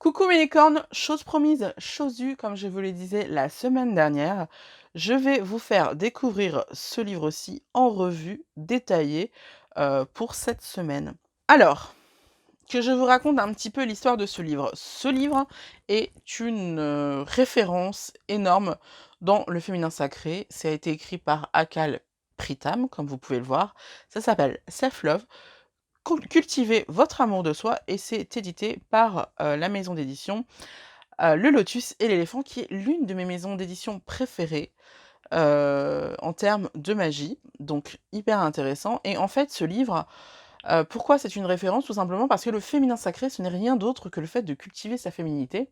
Coucou mes licornes, chose promise, chose due, comme je vous le disais la semaine dernière, je vais vous faire découvrir ce livre-ci en revue détaillée pour cette semaine. Alors, que je vous raconte un petit peu l'histoire de ce livre. Ce livre est une référence énorme dans le féminin sacré. Ça a été écrit par Akal Pritam, comme vous pouvez le voir. Ça s'appelle Self Love. Cultivez votre amour de soi et c'est édité par la maison d'édition Le Lotus et l'éléphant, qui est l'une de mes maisons d'édition préférées en termes de magie, donc hyper intéressant. Et en fait, ce livre, pourquoi c'est une référence? Tout simplement parce que le féminin sacré, ce n'est rien d'autre que le fait de cultiver sa féminité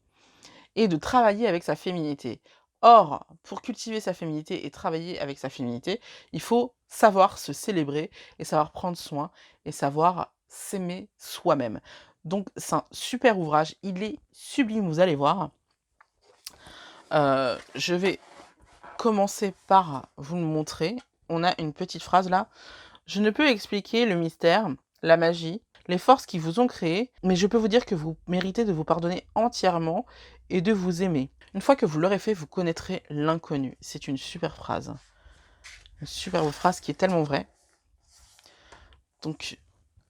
et de travailler avec sa féminité. Or, pour cultiver sa féminité et travailler avec sa féminité, il faut savoir se célébrer et savoir prendre soin et savoir s'aimer soi-même. Donc c'est un super ouvrage, il est sublime, vous allez voir. Je vais commencer par vous le montrer. On a une petite phrase là. Je ne peux expliquer le mystère, la magie, les forces qui vous ont créé, mais je peux vous dire que vous méritez de vous pardonner entièrement et de vous aimer. Une fois que vous l'aurez fait, vous connaîtrez l'inconnu. C'est une super phrase. Une superbe phrase qui est tellement vraie. Donc,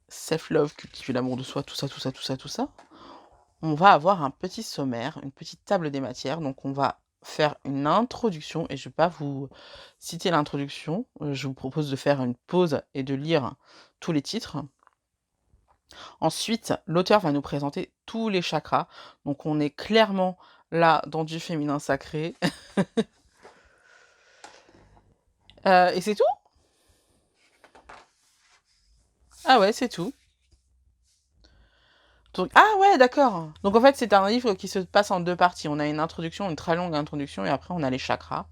self-love, cultiver l'amour de soi, tout ça, tout ça, tout ça, tout ça. On va avoir un petit sommaire, une petite table des matières. Donc, on va faire une introduction et je ne vais pas vous citer l'introduction. Je vous propose de faire une pause et de lire tous les titres. Ensuite, l'auteur va nous présenter tous les chakras. Donc, on est clairement là dans du féminin sacré. Et c'est tout? Ah ouais, c'est tout. Donc, ah ouais, d'accord. Donc en fait, c'est un livre qui se passe en deux parties. On a une introduction, une très longue introduction, et après on a les chakras.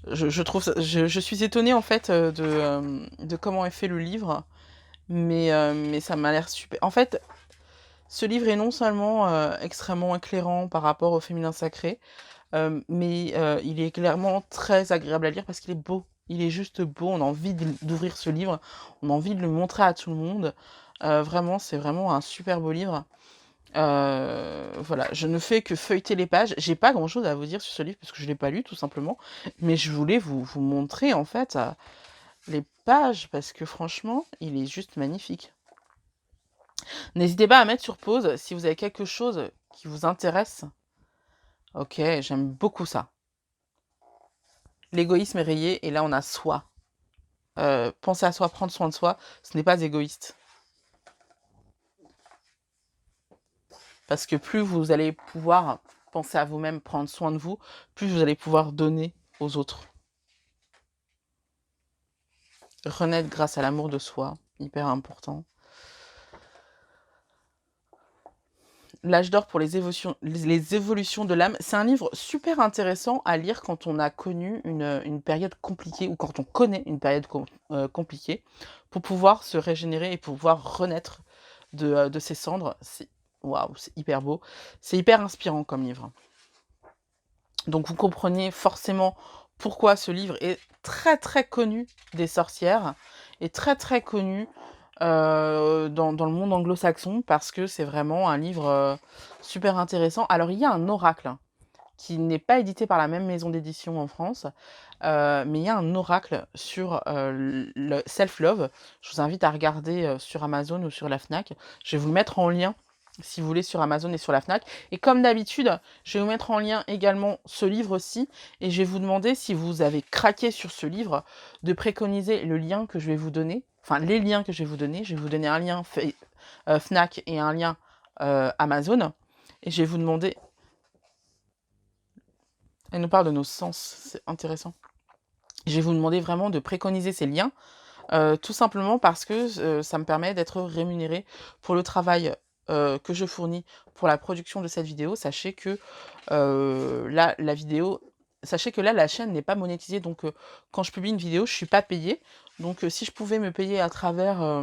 Je trouve je suis étonnée en fait de comment est fait le livre, mais ça m'a l'air super. En fait, ce livre est non seulement extrêmement éclairant par rapport au féminin sacré, mais il est clairement très agréable à lire parce qu'il est beau. Il est juste beau, on a envie d'ouvrir ce livre, on a envie de le montrer à tout le monde. Vraiment, c'est vraiment un super beau livre. Voilà, je ne fais que feuilleter les pages. J'ai pas grand-chose à vous dire sur ce livre parce que je l'ai pas lu tout simplement, mais je voulais vous montrer en fait les pages parce que franchement, il est juste magnifique. N'hésitez pas à mettre sur pause si vous avez quelque chose qui vous intéresse. Ok, j'aime beaucoup ça. L'égoïsme est rayé et là on a soi. Penser à soi, prendre soin de soi, ce n'est pas égoïste. Parce que plus vous allez pouvoir penser à vous-même, prendre soin de vous, plus vous allez pouvoir donner aux autres. Renaître grâce à l'amour de soi, hyper important. L'âge d'or pour les évolutions de l'âme. C'est un livre super intéressant à lire quand on a connu une période compliquée ou quand on connaît une période compliquée pour pouvoir se régénérer et pouvoir renaître de ses cendres. Waouh, c'est hyper beau. C'est hyper inspirant comme livre. Donc vous comprenez forcément pourquoi ce livre est très très connu des sorcières et très très connu dans le monde anglo-saxon parce que c'est vraiment un livre super intéressant. Alors il y a un oracle qui n'est pas édité par la même maison d'édition en France, mais il y a un oracle sur le self-love. Je vous invite à regarder sur Amazon ou sur la Fnac. Je vais vous le mettre en lien si vous voulez sur Amazon et sur la Fnac. Et comme d'habitude, je vais vous mettre en lien également ce livre-ci et je vais vous demander si vous avez craqué sur ce livre de préconiser le lien que je vais vous donner. Enfin, les liens que je vais vous donner. Je vais vous donner un lien Fnac et un lien Amazon. Et je vais vous demander... Elle nous parle de nos sens, c'est intéressant. Je vais vous demander vraiment de préconiser ces liens, tout simplement parce que ça me permet d'être rémunérée pour le travail que je fournis pour la production de cette vidéo. Sachez que là, la chaîne n'est pas monétisée, donc quand je publie une vidéo, je ne suis pas payée. Donc si je pouvais me payer à travers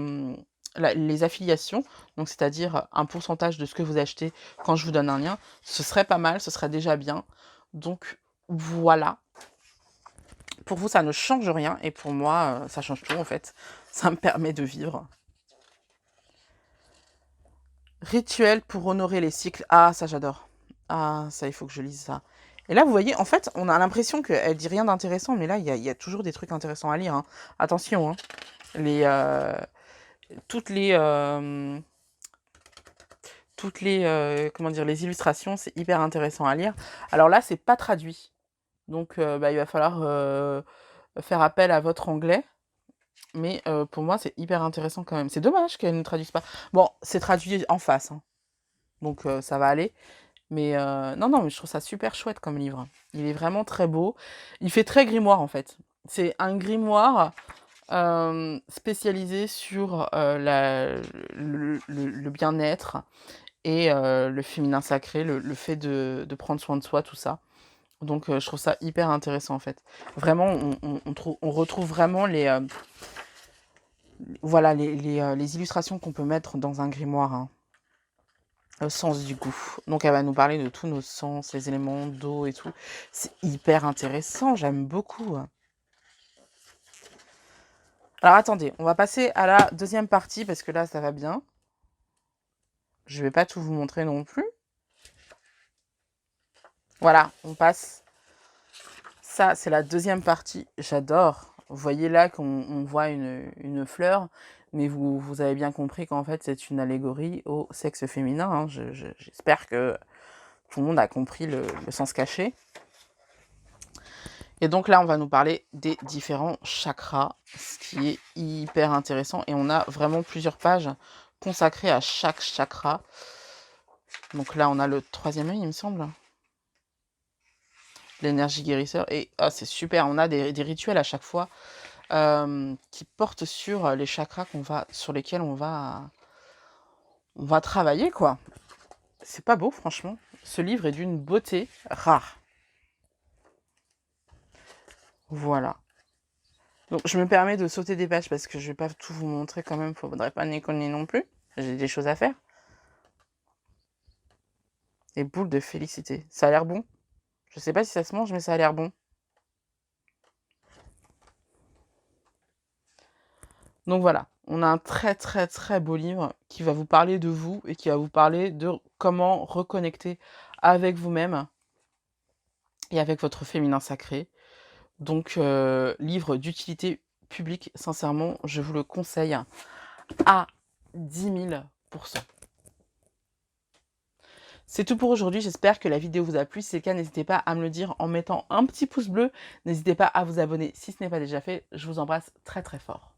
les affiliations, donc c'est-à-dire un pourcentage de ce que vous achetez quand je vous donne un lien, ce serait pas mal, ce serait déjà bien. Donc voilà. Pour vous, ça ne change rien et pour moi, ça change tout en fait. Ça me permet de vivre. Rituel pour honorer les cycles. Ah, ça j'adore. Ah, ça, il faut que je lise ça. Et là, vous voyez, en fait, on a l'impression qu'elle dit rien d'intéressant, mais là, il y a toujours des trucs intéressants à lire, hein. Attention, hein. Les, toutes les, comment dire, les illustrations, c'est hyper intéressant à lire. Alors là, c'est pas traduit. Donc, bah, il va falloir faire appel à votre anglais. Mais pour moi, c'est hyper intéressant quand même. C'est dommage qu'elle ne traduise pas. Bon, c'est traduit en face, hein. Donc ça va aller. Mais non, non, mais je trouve ça super chouette comme livre. Il est vraiment très beau. Il fait très grimoire, en fait. C'est un grimoire spécialisé sur le bien-être et le féminin sacré, le fait de prendre soin de soi, tout ça. Donc je trouve ça hyper intéressant, en fait. Vraiment, on retrouve vraiment voilà, les illustrations qu'on peut mettre dans un grimoire, hein. Le sens du goût. Donc elle va nous parler de tous nos sens, les éléments d'eau et tout. C'est hyper intéressant, j'aime beaucoup. Alors attendez, on va passer à la deuxième partie parce que là ça va bien. Je vais pas tout vous montrer non plus. Voilà, on passe. Ça, c'est la deuxième partie. J'adore. Vous voyez là qu'on voit une fleur, mais vous avez bien compris qu'en fait c'est une allégorie au sexe féminin, hein. J'espère que tout le monde a compris le sens caché. Et donc là, on va nous parler des différents chakras, ce qui est hyper intéressant. Et on a vraiment plusieurs pages consacrées à chaque chakra. Donc là, on a le troisième œil, il me semble. L'énergie guérisseur. Et c'est super, on a des rituels à chaque fois qui portent sur les chakras sur lesquels on va travailler, quoi. C'est pas beau, franchement. Ce livre est d'une beauté rare. Voilà. Donc je me permets de sauter des pages parce que je vais pas tout vous montrer quand même, faudrait pas déconner non plus. J'ai des choses à faire. Et boule de félicité. Ça a l'air bon. Je sais pas si ça se mange, mais ça a l'air bon. Donc voilà, on a un très très très beau livre qui va vous parler de vous et qui va vous parler de comment reconnecter avec vous-même et avec votre féminin sacré. Donc livre d'utilité publique, sincèrement, je vous le conseille à 10 000%. C'est tout pour aujourd'hui, j'espère que la vidéo vous a plu. Si c'est le cas, n'hésitez pas à me le dire en mettant un petit pouce bleu. N'hésitez pas à vous abonner si ce n'est pas déjà fait. Je vous embrasse très très fort.